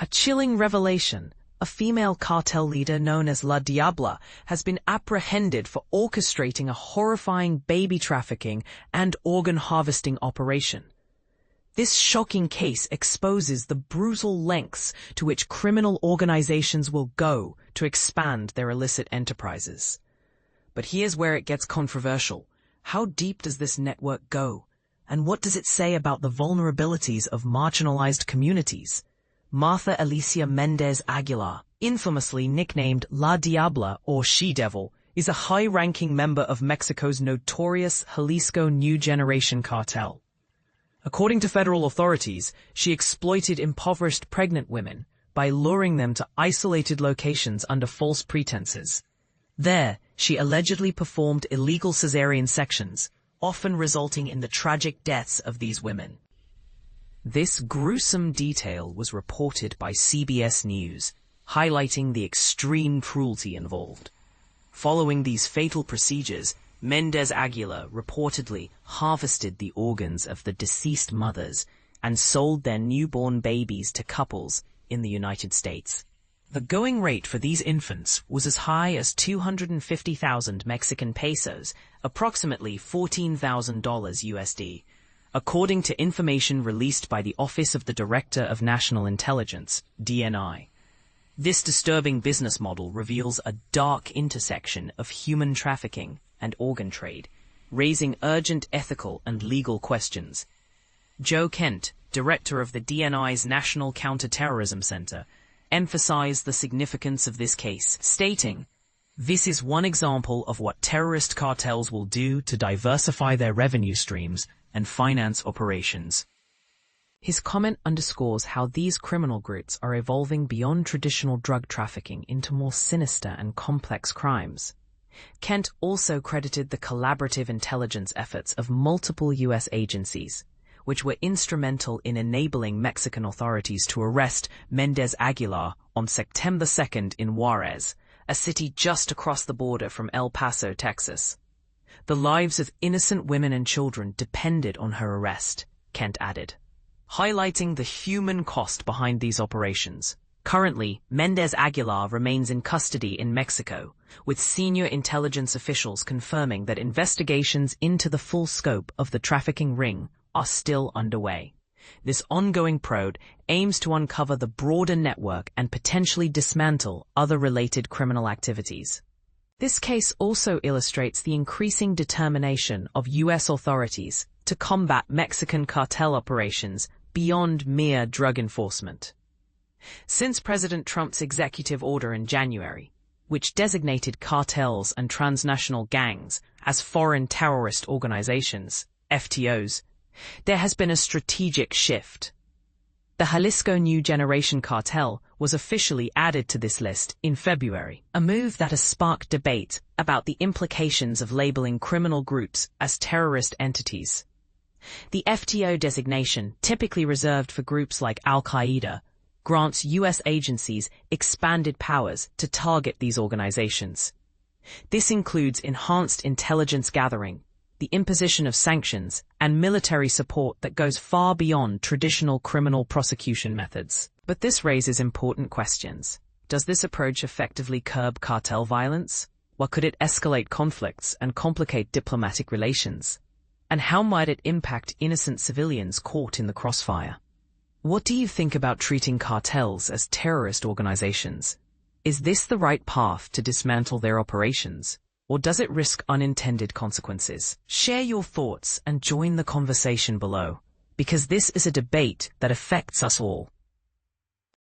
chilling revelation. A female cartel leader known as La Diabla has been apprehended for orchestrating a horrifying baby trafficking and organ harvesting operation. This shocking case exposes the brutal lengths to which criminal organizations will go to expand their illicit enterprises. But here's where it gets controversial. How deep does this network go? And what does it say about the vulnerabilities of marginalized communities? Martha Alicia Mendez Aguilar, infamously nicknamed La Diabla or She-Devil, is a high-ranking member of Mexico's notorious Jalisco New Generation Cartel. According to federal authorities, she exploited impoverished pregnant women by luring them to isolated locations under false pretenses. There, she allegedly performed illegal cesarean sections, often resulting in the tragic deaths of these women. This gruesome detail was reported by CBS News, highlighting the extreme cruelty involved. Following these fatal procedures, Mendez Aguilar reportedly harvested the organs of the deceased mothers and sold their newborn babies to couples in the United States. The going rate for these infants was as high as 250,000 Mexican pesos, approximately $14,000 USD. According to information released by the Office of the Director of National Intelligence, DNI. This disturbing business model reveals a dark intersection of human trafficking and organ trade, raising urgent ethical and legal questions. Joe Kent, director of the DNI's National Counterterrorism Center, emphasized the significance of this case, stating, "This is one example of what terrorist cartels will do to diversify their revenue streams and finance operations." His comment underscores how these criminal groups are evolving beyond traditional drug trafficking into more sinister and complex crimes. Kent also credited the collaborative intelligence efforts of multiple U.S. agencies, which were instrumental in enabling Mexican authorities to arrest Mendez Aguilar on September 2nd in Juarez, a city just across the border from El Paso, Texas. The lives of innocent women and children depended on her arrest, Kent added, highlighting the human cost behind these operations. Currently, Mendez Aguilar remains in custody in Mexico, with senior intelligence officials confirming that investigations into the full scope of the trafficking ring are still underway. This ongoing probe aims to uncover the broader network and potentially dismantle other related criminal activities. This case also illustrates the increasing determination of U.S. authorities to combat Mexican cartel operations beyond mere drug enforcement. Since President Trump's executive order in January, which designated cartels and transnational gangs as foreign terrorist organizations, FTOs, there has been a strategic shift. The Jalisco New Generation Cartel was officially added to this list in February, a move that has sparked debate about the implications of labeling criminal groups as terrorist entities. The FTO designation, typically reserved for groups like Al-Qaeda, grants U.S. agencies expanded powers to target these organizations. This includes enhanced intelligence gathering, the imposition of sanctions, and military support that goes far beyond traditional criminal prosecution methods. But this raises important questions. Does this approach effectively curb cartel violence? Or could it escalate conflicts and complicate diplomatic relations? And how might it impact innocent civilians caught in the crossfire? What do you think about treating cartels as terrorist organizations? Is this the right path to dismantle their operations? Or does it risk unintended consequences? Share your thoughts and join the conversation below, because this is a debate that affects us all.